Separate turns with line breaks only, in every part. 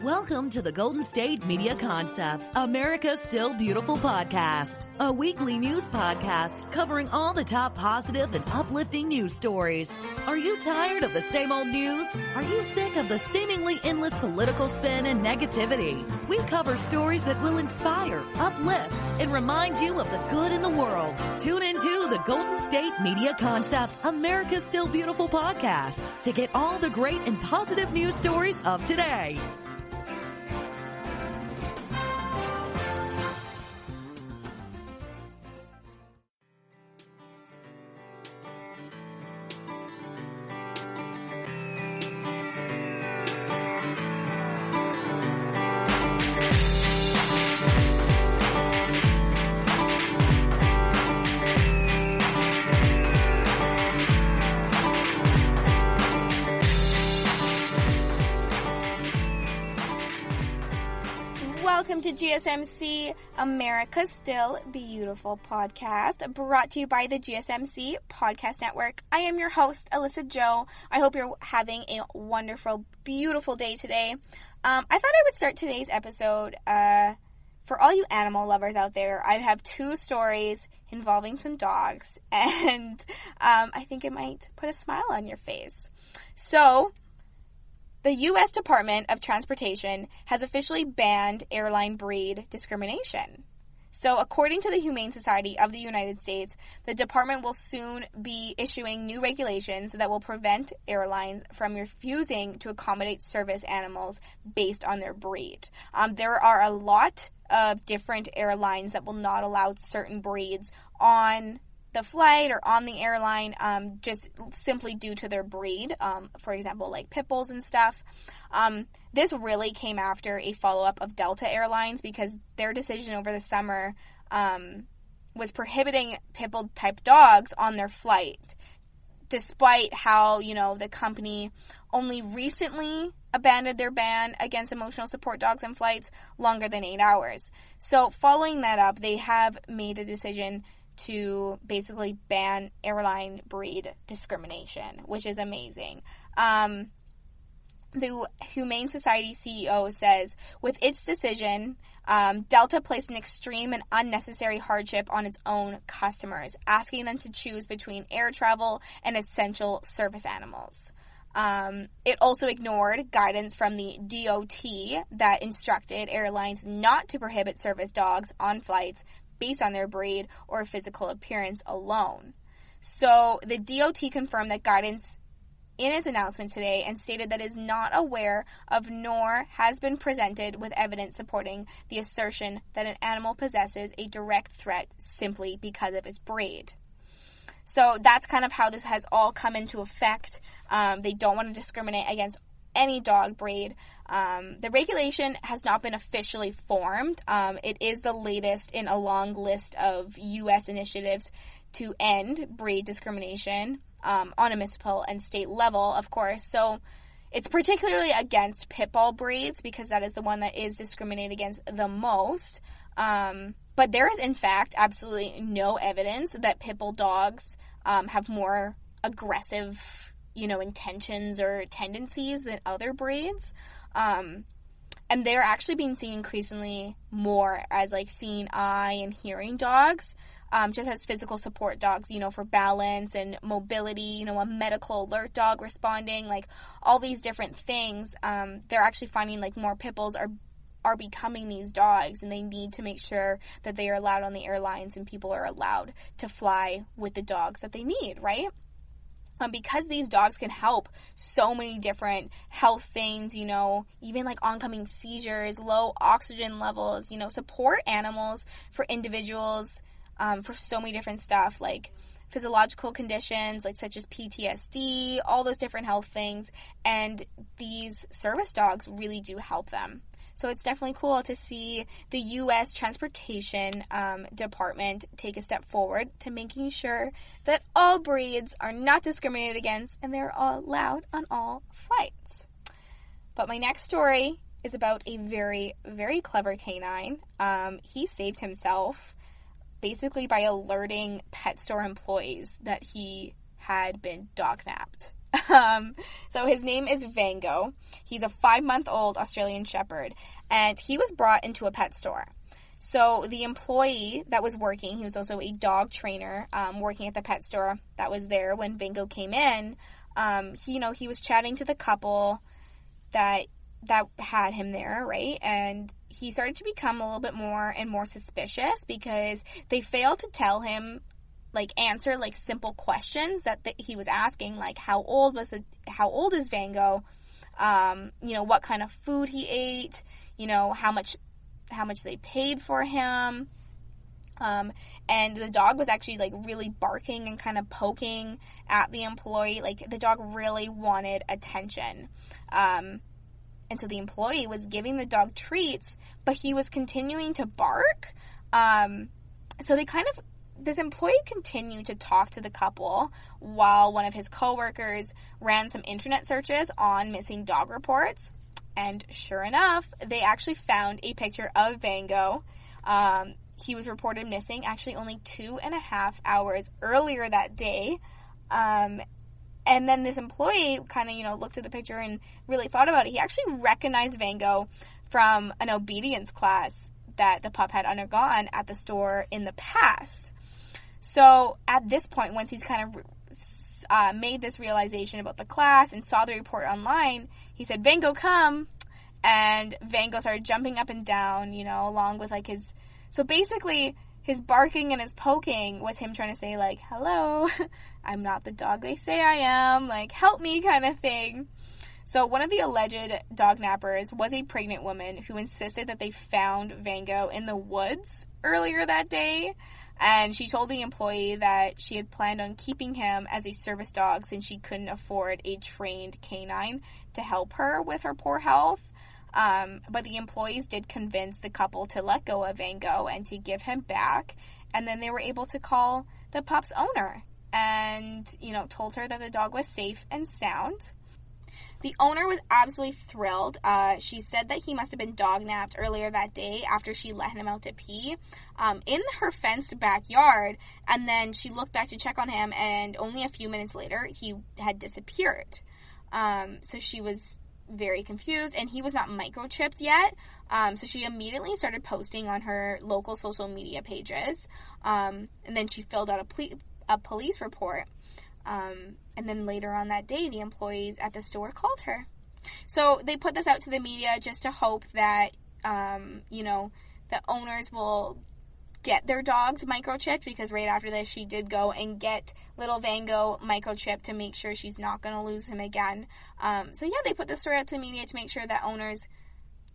Welcome to the Golden State Media Concepts, America's Still Beautiful podcast, a weekly news podcast covering all the top positive and uplifting news stories. Are you tired of the same old news? Are you sick of the seemingly endless political spin and negativity? We cover stories that will inspire, uplift, and remind you of the good in the world. Tune into the Golden State Media Concepts, America's Still Beautiful podcast to get all the great and positive news stories of today.
Welcome to GSMC, America's Still Beautiful podcast, brought to you by the GSMC Podcast Network. I am your host, Alyssa Joe. I hope you're having a wonderful, beautiful day today. I thought I would start today's episode, for all you animal lovers out there. I have two stories involving some dogs, and I think it might put a smile on your face. So, the U.S. Department of Transportation has officially banned airline breed discrimination. So, according to the Humane Society of the United States, the department will soon be issuing new regulations that will prevent airlines from refusing to accommodate service animals based on their breed. There are a lot of different airlines that will not allow certain breeds on the flight or on the airline, just simply due to their breed, for example, like pit bulls and stuff. This really came after a follow-up of Delta Airlines because their decision over the summer was prohibiting pit bull type dogs on their flight, despite how, the company only recently abandoned their ban against emotional support dogs on flights longer than 8 hours. So following that up, they have made a decision to basically ban airline breed discrimination, which is amazing. The Humane Society CEO says, with its decision, Delta placed an extreme and unnecessary hardship on its own customers, asking them to choose between air travel and essential service animals. It also ignored guidance from the DOT that instructed airlines not to prohibit service dogs on flights based on their breed or physical appearance alone. So the DOT confirmed that guidance in its announcement today and stated that it is not aware of nor has been presented with evidence supporting the assertion that an animal possesses a direct threat simply because of its breed. So that's kind of how this has all come into effect. They don't want to discriminate against any dog breed. The regulation has not been officially formed. It is the latest in a long list of U.S. initiatives to end breed discrimination on a municipal and state level, of course. So it's particularly against pit bull breeds because that is the one that is discriminated against the most. But there is, in fact, absolutely no evidence that pit bull dogs have more aggressive intentions or tendencies than other breeds. And they're actually being seen increasingly more as seeing eye and hearing dogs, just as physical support dogs, for balance and mobility, a medical alert dog responding, all these different things. They're actually finding more pit bulls are becoming these dogs, and they need to make sure that they are allowed on the airlines and people are allowed to fly with the dogs that they need, right? Because these dogs can help so many different health things, even oncoming seizures, low oxygen levels, support animals for individuals, for so many different stuff, like physiological conditions, such as PTSD, all those different health things, and these service dogs really do help them. So it's definitely cool to see the U.S. Transportation Department take a step forward to making sure that all breeds are not discriminated against and they're all allowed on all flights. But my next story is about a very, very clever canine. He saved himself basically by alerting pet store employees that he had been dog-napped. So his name is Vango. He's a 5-month-old Australian Shepherd, and he was brought into a pet store. So the employee that was working, he was also a dog trainer, working at the pet store that was there when Vango came in. He was chatting to the couple that had him there, right? And he started to become a little bit more and more suspicious because they failed to tell him, answer simple questions that he was asking, like how old is Vango, what kind of food he ate, how much they paid for him. And the dog was actually really barking and kind of poking at the employee. The dog really wanted attention. And so the employee was giving the dog treats, but he was continuing to bark. So this employee continued to talk to the couple while one of his coworkers ran some internet searches on missing dog reports. And sure enough, they actually found a picture of Vango. He was reported missing actually only 2.5 hours earlier that day. And then this employee kind of, looked at the picture and really thought about it. He actually recognized Vango from an obedience class that the pup had undergone at the store in the past. So at this point, once he's kind of made this realization about the class and saw the report online, he said, "Vango, come." And Vango started jumping up and down, along with his... So basically, his barking and his poking was him trying to say, "Hello, I'm not the dog they say I am, help me," kind of thing. So one of the alleged dog nappers was a pregnant woman who insisted that they found Vango in the woods earlier that day. And she told the employee that she had planned on keeping him as a service dog since she couldn't afford a trained canine to help her with her poor health. But the employees did convince the couple to let go of Vango and to give him back. And then they were able to call the pup's owner and, told her that the dog was safe and sound. The owner was absolutely thrilled. She said that he must have been dog napped earlier that day after she let him out to pee in her fenced backyard. And then she looked back to check on him, and only a few minutes later, he had disappeared. So she was very confused, and he was not microchipped yet. So she immediately started posting on her local social media pages. And then she filled out a police report. And then later on that day, the employees at the store called her. So they put this out to the media just to hope that, the owners will get their dogs microchipped, because right after this, she did go and get little Vango microchipped to make sure she's not going to lose him again. They put the story out to the media to make sure that owners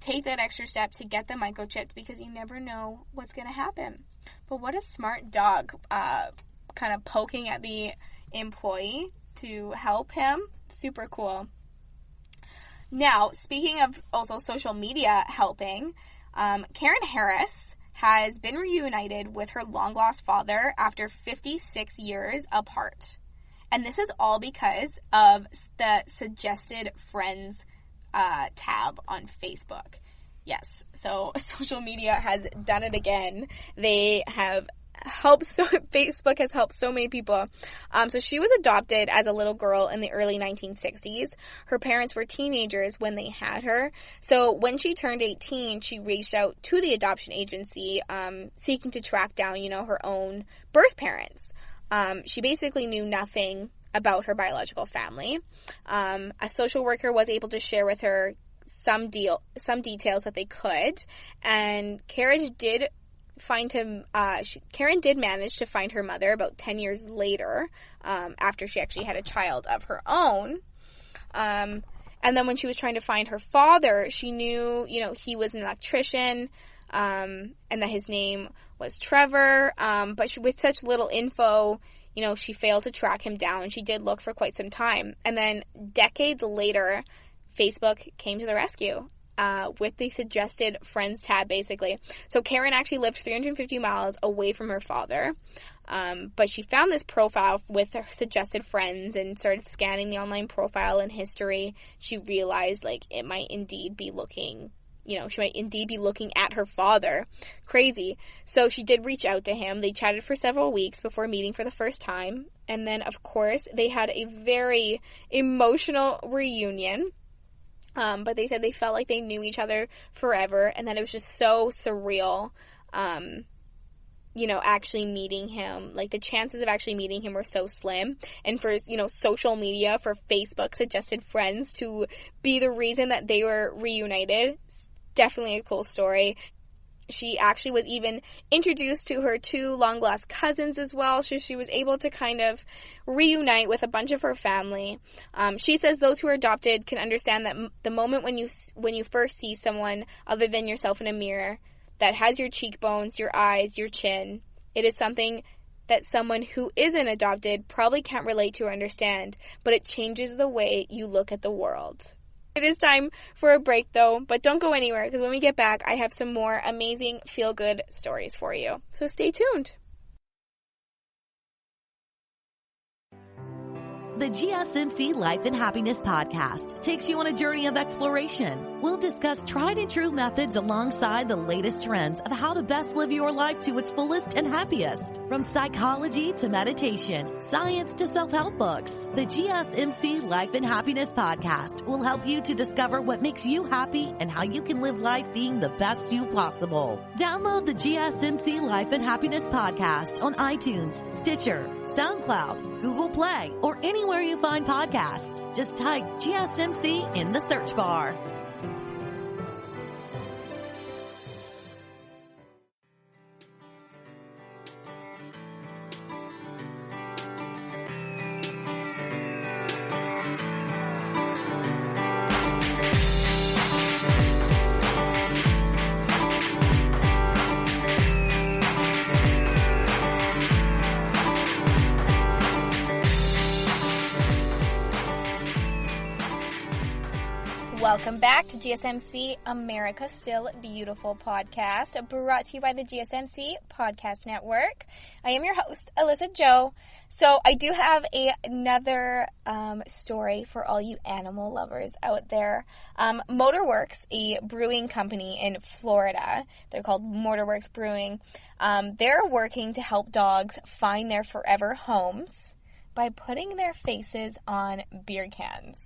take that extra step to get them microchipped, because you never know what's going to happen. But what a smart dog, kind of poking at the employee to help him. Super cool. Now, speaking of also social media helping, Karen Harris has been reunited with her long-lost father after 56 years apart. And this is all because of the suggested friends tab on Facebook. Yes, so social media has done it again. They have Facebook has helped so many people. So she was adopted as a little girl in the early 1960s. Her parents were teenagers when they had her. So when she turned 18, she reached out to the adoption agency, seeking to track down, her own birth parents. She basically knew nothing about her biological family. A social worker was able to share with her some details that they could, and Karen did manage to find her mother about 10 years later, after she actually had a child of her own. And then when she was trying to find her father, she knew, he was an electrician, and that his name was Trevor. But with such little info, she failed to track him down, and she did look for quite some time. And then decades later, Facebook came to the rescue. With the suggested friends tab, basically. So Karen actually lived 350 miles away from her father, but she found this profile with her suggested friends and started scanning the online profile and history. She realized, it might indeed be looking she might indeed be looking at her father. Crazy. So she did reach out to him. They chatted for several weeks before meeting for the first time. And then, of course, they had a very emotional reunion. But they said they felt like they knew each other forever and that it was just so surreal, actually meeting him. Like, the chances of actually meeting him were so slim. And for, social media, for Facebook suggested friends to be the reason that they were reunited, definitely a cool story. She actually was even introduced to her 2 long-lost cousins as well, so she was able to kind of reunite with a bunch of her family. She says those who are adopted can understand that the moment when you first see someone other than yourself in a mirror that has your cheekbones, your eyes, your chin, it is something that someone who isn't adopted probably can't relate to or understand, but it changes the way you look at the world. It is time for a break, though, but don't go anywhere, because when we get back, I have some more amazing feel-good stories for you. So stay tuned.
The GSMC Life and Happiness podcast takes you on a journey of exploration. We'll discuss tried and true methods alongside the latest trends of how to best live your life to its fullest and happiest. From psychology to meditation, science to self-help books, the GSMC Life and Happiness podcast will help you to discover what makes you happy and how you can live life being the best you possible. Download the GSMC Life and Happiness podcast on iTunes, Stitcher, SoundCloud, Google Play, or anywhere you find podcasts. Just type GSMC in the search bar.
Welcome back to GSMC America Still Beautiful podcast, brought to you by the GSMC Podcast Network. I am your host, Alyssa Joe. So I do have another story for all you animal lovers out there. Motorworks, a brewing company in Florida, they're called Motorworks Brewing. They're working to help dogs find their forever homes by putting their faces on beer cans.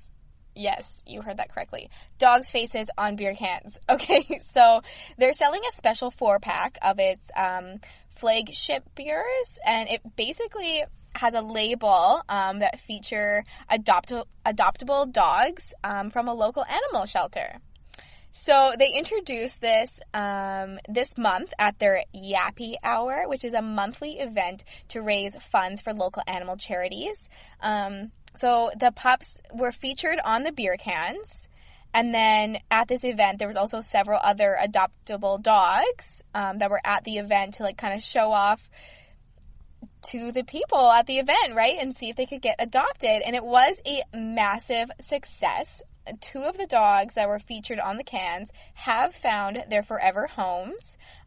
Yes, you heard that correctly. Dogs' faces on beer cans. Okay, so they're selling a special 4-pack of its flagship beers, and it basically has a label that feature adoptable dogs from a local animal shelter. So they introduced this this month at their Yappy Hour, which is a monthly event to raise funds for local animal charities. So the pups were featured on the beer cans, and then at this event there was also several other adoptable dogs that were at the event to kind of show off to the people at the event, right, and see if they could get adopted. And it was a massive success. 2 of the dogs that were featured on the cans have found their forever homes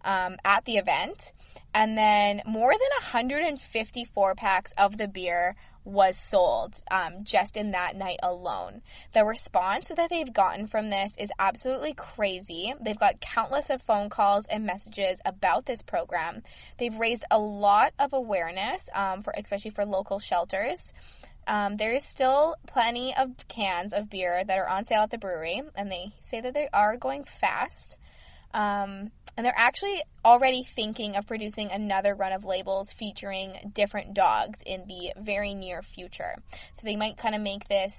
at the event, and then more than 154 packs of the beer was sold just in that night alone. The response that they've gotten from this is absolutely crazy. They've got countless of phone calls and messages about this program. They've raised a lot of awareness, especially for local shelters. There is still plenty of cans of beer that are on sale at the brewery, and they say that they are going fast. And they're actually already thinking of producing another run of labels featuring different dogs in the very near future. So they might kind of make this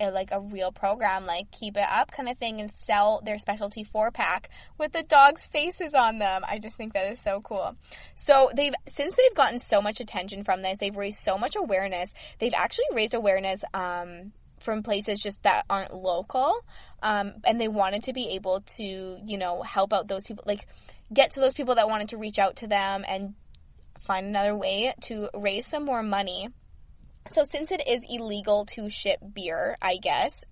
like a real program, like keep it up kind of thing, and sell their specialty 4-pack with the dogs' faces on them. I just think that is so cool. So since they've gotten so much attention from this, they've raised so much awareness. They've actually raised awareness from places just that aren't local, and they wanted to be able to, help out those people, like get to those people that wanted to reach out to them and find another way to raise some more money. So since it is illegal to ship beer, I guess,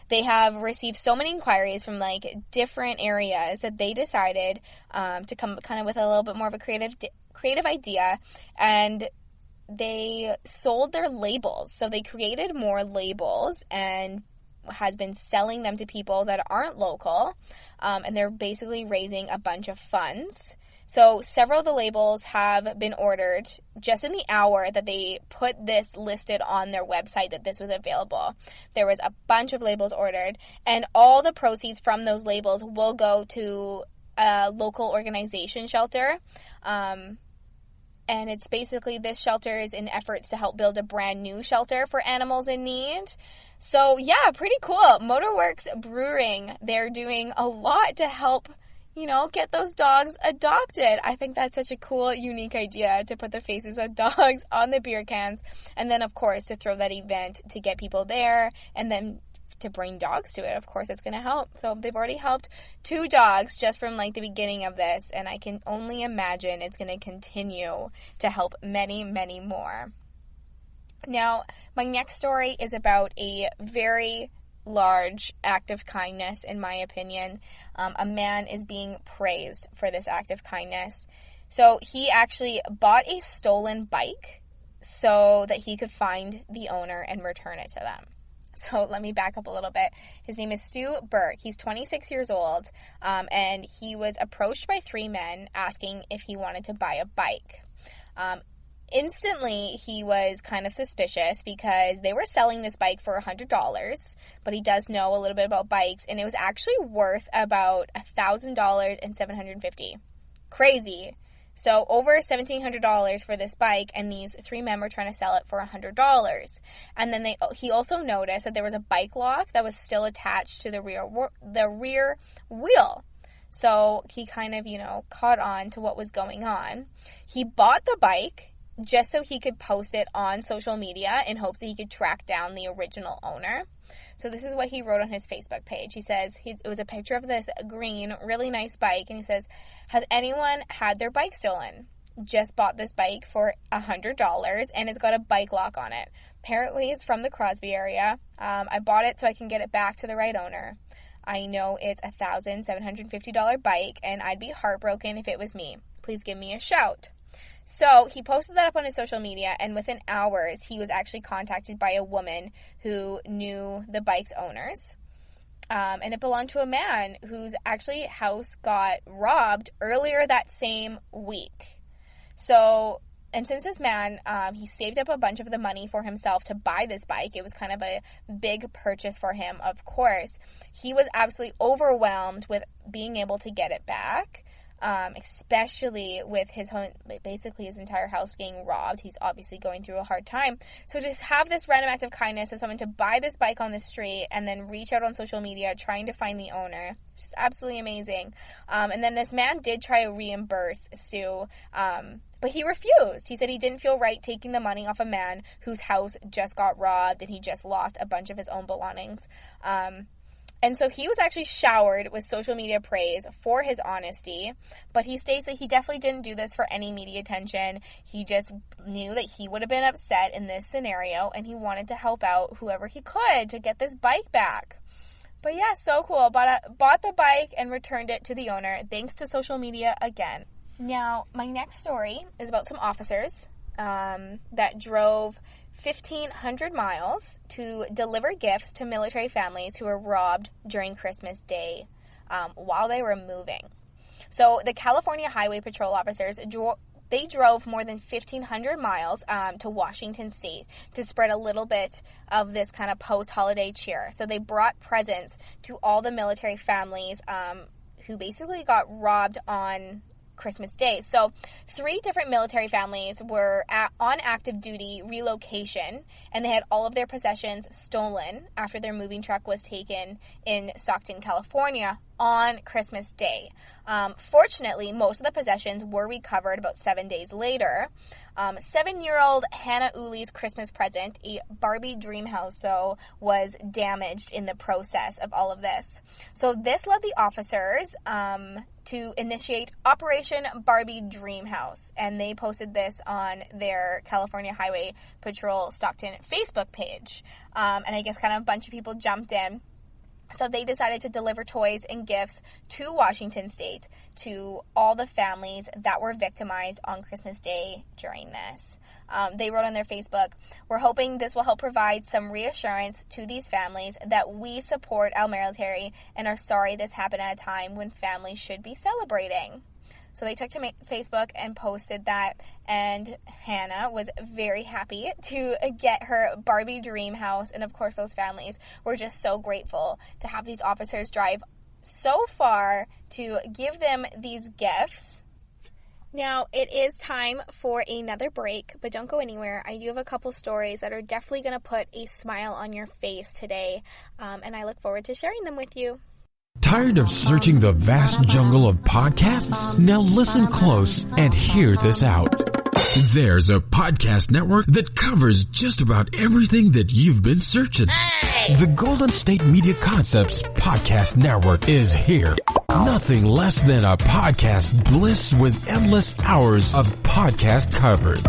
they have received so many inquiries from different areas that they decided to come kind of with a little bit more of a creative idea, and they sold their labels. So they created more labels and has been selling them to people that aren't local, and they're basically raising a bunch of funds. So several of the labels have been ordered just in the hour that they put this listed on their website that this was available. There was a bunch of labels ordered, and all the proceeds from those labels will go to a local organization shelter. And it's basically, this shelter is in efforts to help build a brand new shelter for animals in need. So yeah, pretty cool. Motorworks Brewing, they're doing a lot to help, get those dogs adopted. I think that's such a cool, unique idea to put the faces of dogs on the beer cans. And then, of course, to throw that event to get people there and then to bring dogs to it. Of course, it's going to help. So they've already helped 2 dogs just from the beginning of this. And I can only imagine it's going to continue to help many, many more. Now, my next story is about a very large act of kindness, in my opinion. A man is being praised for this act of kindness. So he actually bought a stolen bike so that he could find the owner and return it to them. So let me back up a little bit. His name is Stu Burke. He's 26 years old, and he was approached by 3 men asking if he wanted to buy a bike. Instantly, he was kind of suspicious because they were selling this bike for $100, but he does know a little bit about bikes, and it was actually worth about $1,000 and $750. Crazy. So over $1,700 for this bike, and these 3 men were trying to sell it for $100. And then he also noticed that there was a bike lock that was still attached to the rear wheel. So he kind of, caught on to what was going on. He bought the bike just so he could post it on social media in hopes that he could track down the original owner. So this is what he wrote on his Facebook page. He says, it was a picture of this green, really nice bike, and he says, "Has anyone had their bike stolen? Just bought this bike for $100, and it's got a bike lock on it. Apparently, it's from the Crosby area. I bought it so I can get it back to the right owner. I know it's a $1,750 bike, and I'd be heartbroken if it was me. Please give me a shout." So he posted that up on his social media, and within hours, he was actually contacted by a woman who knew the bike's owners. And it belonged to a man whose actually house got robbed earlier that same week. So, and since this man, he saved up a bunch of the money for himself to buy this bike, it was kind of a big purchase for him, of course. He was absolutely overwhelmed with being able to get it back. Especially with his entire house being robbed. He's obviously going through a hard time. So just have this random act of kindness of someone to buy this bike on the street and then reach out on social media trying to find the owner. It's just absolutely amazing. And then this man did try to reimburse Stu, but he refused. He said he didn't feel right taking the money off a man whose house just got robbed and he just lost a bunch of his own belongings. And so he was actually showered with social media praise for his honesty, but he states that he definitely didn't do this for any media attention. He just knew that he would have been upset in this scenario, and he wanted to help out whoever he could to get this bike back. But yeah, so cool. Bought the bike and returned it to the owner, thanks to social media again. Now, my next story is about some officers that drove 1,500 miles to deliver gifts to military families who were robbed during Christmas Day while they were moving. So the California Highway Patrol officers, they drove more than 1,500 miles to Washington State to spread a little bit of this kind of post-holiday cheer. So they brought presents to all the military families who basically got robbed on Christmas Day. So 3 different military families were on active duty relocation, and they had all of their possessions stolen after their moving truck was taken in Stockton, California on Christmas Day. Fortunately, most of the possessions were recovered about 7 days later. 7-year-old Hannah Uli's Christmas present, a Barbie dream house, though, was damaged in the process of all of this. So this led the officers to initiate Operation Barbie Dream House, and they posted this on their California Highway Patrol Stockton Facebook page. And I guess kind of a bunch of people jumped in. So they decided to deliver toys and gifts to Washington State to all the families that were victimized on Christmas Day during this. They wrote on their Facebook, "We're hoping this will help provide some reassurance to these families that we support our military and are sorry this happened at a time when families should be celebrating." So they took to Facebook and posted that, and Hannah was very happy to get her Barbie dream house, and of course those families were just so grateful to have these officers drive so far to give them these gifts. Now, it is time for another break, but don't go anywhere. I do have a couple stories that are definitely going to put a smile on your face today, and I look forward to sharing them with you.
Tired of searching the vast jungle of podcasts? Now listen close and hear this out. There's a podcast network that covers just about everything that you've been searching. Hey! The Golden State Media Concepts Podcast Network is here. Nothing less than a podcast bliss with endless hours of podcast coverage.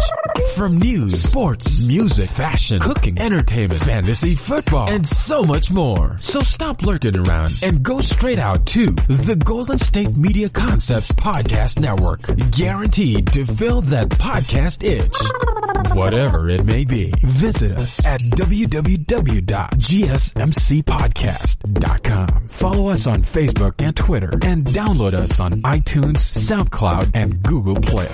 From news, sports, music, fashion, cooking, entertainment, fantasy, football, and so much more. So stop lurking around and go straight out to the Golden State Media Concepts Podcast Network. Guaranteed to fill that podcast itch. Whatever it may be. Visit us at www.gsmcpodcast.com. Follow us on Facebook and Twitter, and download us on iTunes, SoundCloud, and Google Play.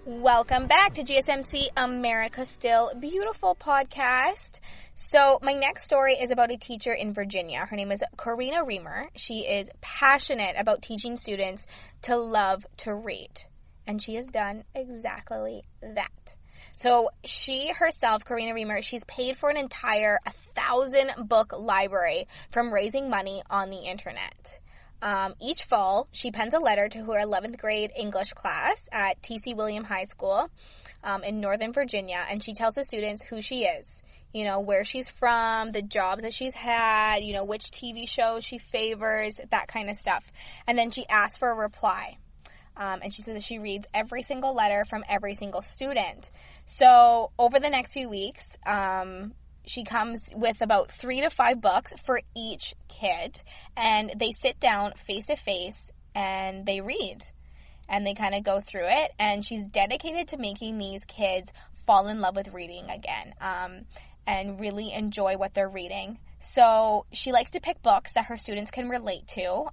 Welcome back to GSMC America Still Beautiful podcast. So my next story is about a teacher in Virginia. Her name is Karina Reamer. She is passionate about teaching students to love to read. And she has done exactly that. So she herself, Karina Reamer, she's paid for an entire 1,000-book library from raising money on the internet. Each fall, she pens a letter to her 11th grade English class at T.C. William High School in Northern Virginia, and she tells the students who she is, you know, where she's from, the jobs that she's had, you know, which TV shows she favors, that kind of stuff. And then she asks for a reply. And she says that she reads every single letter from every single student. So over the next few weeks, she comes with about 3 to 5 books for each kid, and they sit down face to face and they read, and they kind of go through it. And she's dedicated to making these kids fall in love with reading again, and really enjoy what they're reading. So she likes to pick books that her students can relate to,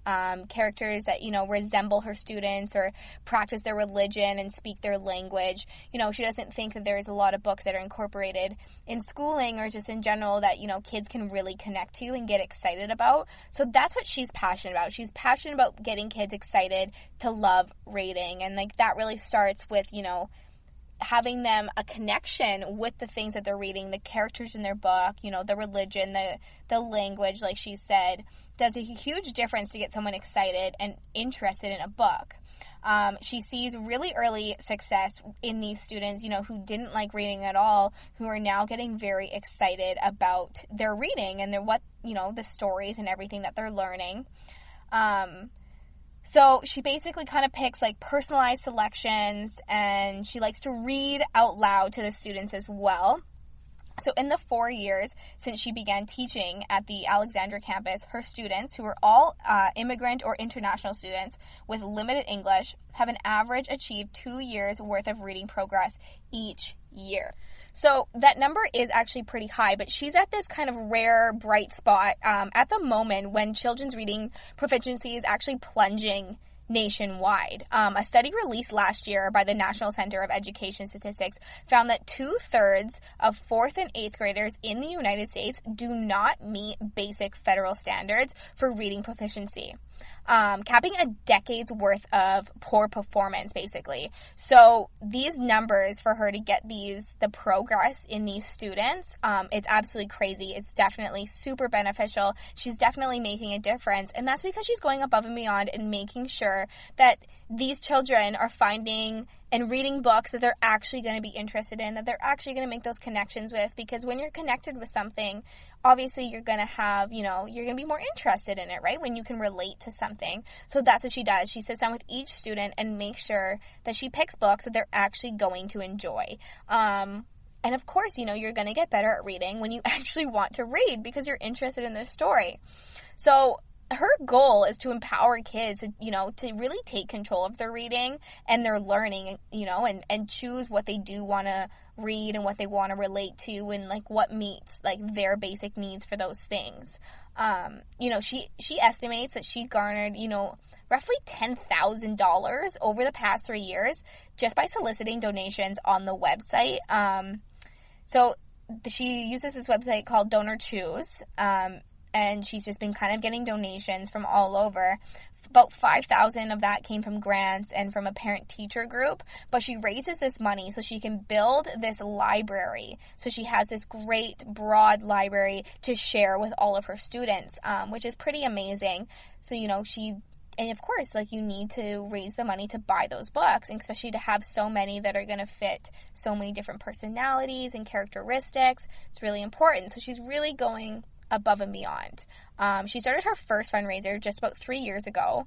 characters that, you know, resemble her students or practice their religion and speak their language. You know, she doesn't think that there's a lot of books that are incorporated in schooling or just in general that, you know, kids can really connect to and get excited about. So that's what she's passionate about. She's passionate about getting kids excited to love reading. And, like, that really starts with, you know, having them a connection with the things that they're reading, the characters in their book, you know, the religion, the language, like she said, does a huge difference to get someone excited and interested in a book. She sees really early success in these students, you know, who didn't like reading at all, who are now getting very excited about their reading and the stories and everything that they're learning. So she basically kind of picks like personalized selections, and she likes to read out loud to the students as well. So in the 4 years since she began teaching at the Alexandria campus, her students, who are all immigrant or international students with limited English, have an average achieved 2 years worth of reading progress each year. So that number is actually pretty high, but she's at this kind of rare, bright spot at the moment when children's reading proficiency is actually plunging nationwide. A study released last year by the National Center of Education Statistics found that 2/3 of 4th and 8th graders in the United States do not meet basic federal standards for reading proficiency. capping a decade's worth of poor performance, basically. So these numbers for her to get the progress in these students, it's absolutely crazy. It's definitely super beneficial. She's definitely making a difference. And that's because she's going above and beyond and making sure that these children are finding and reading books that they're actually going to be interested in, that they're actually going to make those connections with. Because when you're connected with something, obviously you're going to have, you're going to be more interested in it, right? When you can relate to something. So that's what she does. She sits down with each student and makes sure that she picks books that they're actually going to enjoy. And of course, you're going to get better at reading when you actually want to read because you're interested in this story. So her goal is to empower kids, to really take control of their reading and their learning, and choose what they do want to read and what they want to relate to and, what meets, their basic needs for those things. She estimates that she garnered, roughly $10,000 over the past 3 years just by soliciting donations on the website. So she uses this website called Donor Choose, and she's just been kind of getting donations from all over. About 5,000 of that came from grants and from a parent-teacher group, but she raises this money so she can build this library. So she has this great, broad library to share with all of her students, which is pretty amazing. So, and of course, you need to raise the money to buy those books, and especially to have so many that are going to fit so many different personalities and characteristics. It's really important. So she's really going above and beyond. She started her first fundraiser just about 3 years ago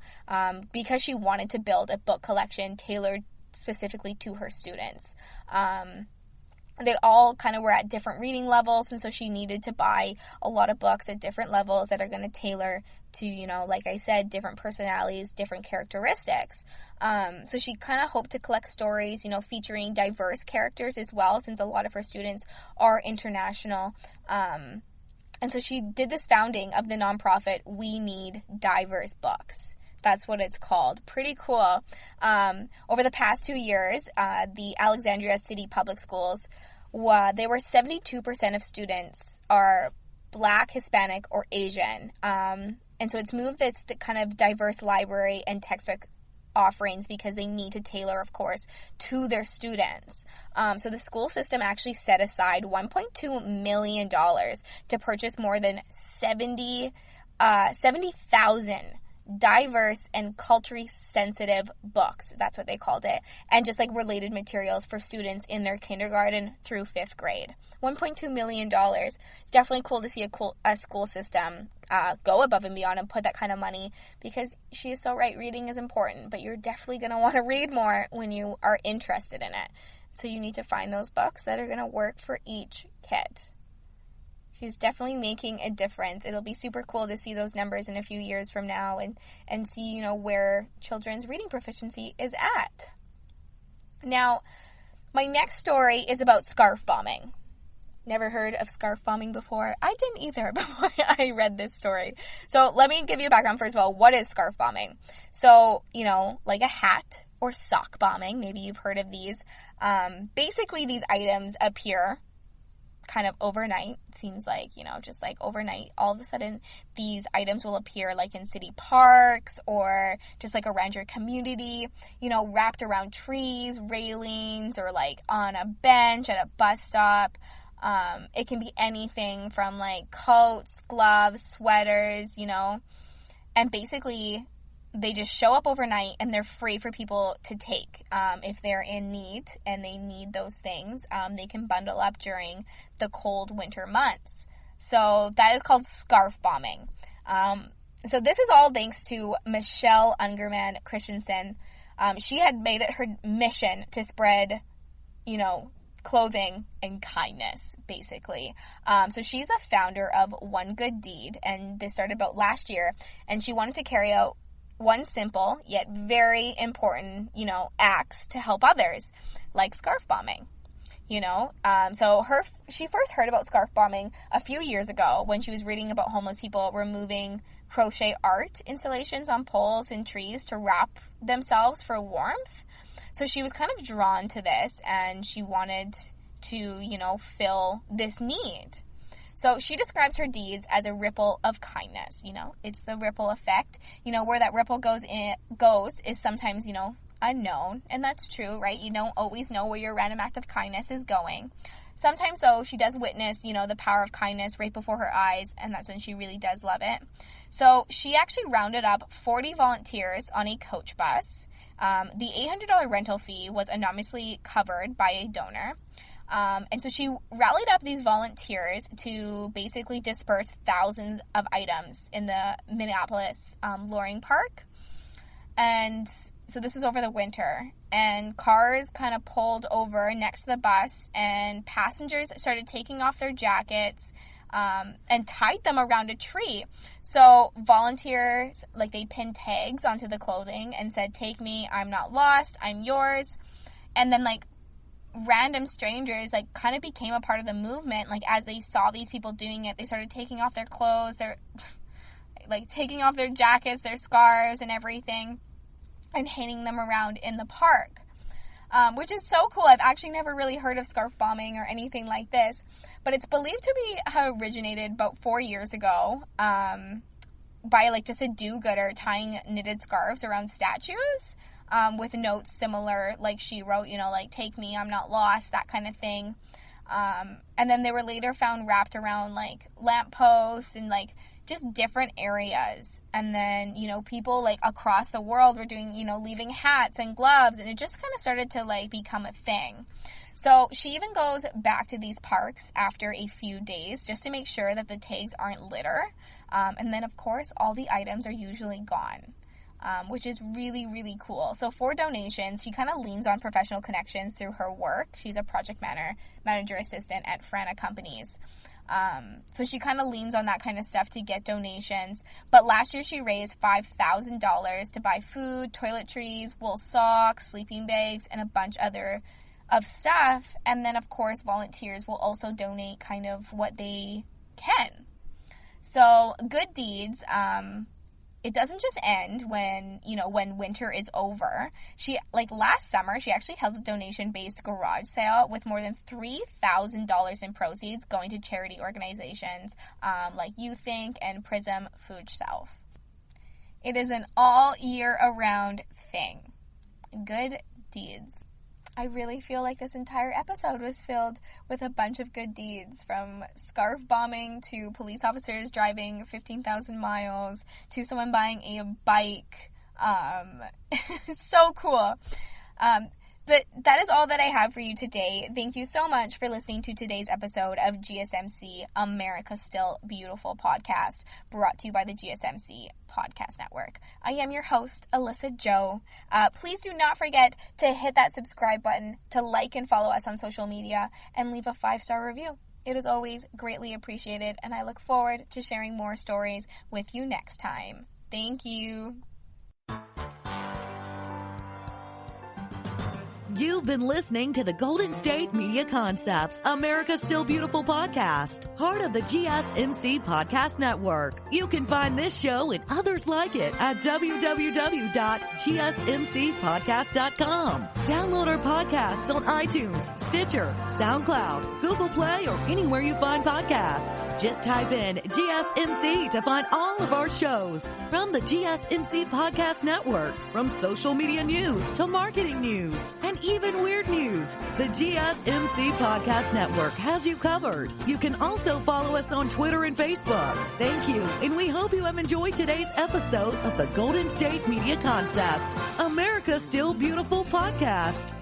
because she wanted to build a book collection tailored specifically to her students. They all kind of were at different reading levels, and so she needed to buy a lot of books at different levels that are going to tailor to, like I said, different personalities, different characteristics. So she kind of hoped to collect stories, featuring diverse characters as well, since a lot of her students are international. And so she did this founding of the nonprofit We Need Diverse Books. That's what it's called. Pretty cool. Over the past 2 years, the Alexandria City Public Schools, they were 72% of students are Black, Hispanic, or Asian. And so it's moved this kind of diverse library and textbook offerings because they need to tailor, of course, to their students. So the school system actually set aside $1.2 million to purchase more than 70,000 diverse and culturally sensitive books. That's what they called it. And just related materials for students in their kindergarten through 5th grade. $1.2 million. It's definitely cool to see a school system go above and beyond and put that kind of money, because she is so right, reading is important, but you're definitely going to want to read more when you are interested in it. So you need to find those books that are going to work for each kid. She's definitely making a difference. It'll be super cool to see those numbers in a few years from now and see, where children's reading proficiency is at. Now, my next story is about scarf bombing. Never heard of scarf bombing before. I didn't either before I read this story. So let me give you a background first of all. What is scarf bombing? So, like a hat or sock bombing. Maybe you've heard of these. Basically, these items appear kind of overnight. Seems like, just overnight, all of a sudden these items will appear in city parks or just around your community, wrapped around trees, railings, or on a bench at a bus stop. It can be anything from coats, gloves, sweaters, and basically they just show up overnight and they're free for people to take. If they're in need and they need those things, they can bundle up during the cold winter months. So that is called scarf bombing. So this is all thanks to Michelle Ungerman Christensen. She had made it her mission to spread, clothing and kindness, basically. So she's the founder of One Good Deed, and this started about last year, and she wanted to carry out one simple yet very important, acts to help others, like scarf bombing. So she first heard about scarf bombing a few years ago when she was reading about homeless people removing crochet art installations on poles and trees to wrap themselves for warmth. So she was kind of drawn to this, and she wanted to, fill this need. So she describes her deeds as a ripple of kindness. It's the ripple effect. Where that ripple goes is sometimes, unknown. And that's true, right? You don't always know where your random act of kindness is going. Sometimes, though, she does witness, the power of kindness right before her eyes, and that's when she really does love it. So she actually rounded up 40 volunteers on a coach bus. The $800 rental fee was anonymously covered by a donor. And so she rallied up these volunteers to basically disperse thousands of items in the Minneapolis Loring Park. And so this is over the winter. And cars kind of pulled over next to the bus, and passengers started taking off their jackets and tied them around a tree. So volunteers, they pinned tags onto the clothing and said, "Take me, I'm not lost, I'm yours." And then, random strangers, kind of became a part of the movement. As they saw these people doing it, they started taking off their clothes, taking off their jackets, their scarves, and everything, and hanging them around in the park, which is so cool. I've actually never really heard of scarf bombing or anything like this, but it's believed to have originated about 4 years ago by just a do-gooder tying knitted scarves around statues with notes similar, she wrote, "Take me, I'm not lost," that kind of thing. And then they were later found wrapped around lampposts and just different areas. And then, people across the world were doing, leaving hats and gloves, and it just kind of started to become a thing. So she even goes back to these parks after a few days just to make sure that the tags aren't litter. And then, of course, all the items are usually gone, which is really, really cool. So for donations, she kind of leans on professional connections through her work. She's a project manager assistant at Frana Companies. So she kind of leans on that kind of stuff to get donations. But last year she raised $5,000 to buy food, toiletries, wool socks, sleeping bags, and a bunch other of stuff. And then, of course, volunteers will also donate kind of what they can. So good deeds, it doesn't just end when winter is over. She, last summer, she actually held a donation-based garage sale with more than $3,000 in proceeds going to charity organizations like You Think and Prism Food Shelf. It is an all-year-around thing. Good deeds. I really feel like this entire episode was filled with a bunch of good deeds, from scarf bombing to police officers driving 15,000 miles to someone buying a bike. It's so cool. But that is all that I have for you today. Thank you so much for listening to today's episode of GSMC, America Still Beautiful podcast, brought to you by the GSMC Podcast Network. I am your host, Alyssa Joe. Please do not forget to hit that subscribe button, to like and follow us on social media, and leave a 5-star review. It is always greatly appreciated, and I look forward to sharing more stories with you next time. Thank you.
You've been listening to the Golden State Media Concepts, America's Still Beautiful podcast, part of the GSMC Podcast Network. You can find this show and others like it at www.gsmcpodcast.com. Download our podcasts on iTunes, Stitcher, SoundCloud, Google Play, or anywhere you find podcasts. Just type in GSMC to find all of our shows. From the GSMC Podcast Network, from social media news to marketing news, and even weird news, the GSMC Podcast Network has you covered. You can also follow us on Twitter and Facebook. Thank you, and we hope you have enjoyed today's episode of the Golden State Media Concepts, America's Still Beautiful podcast.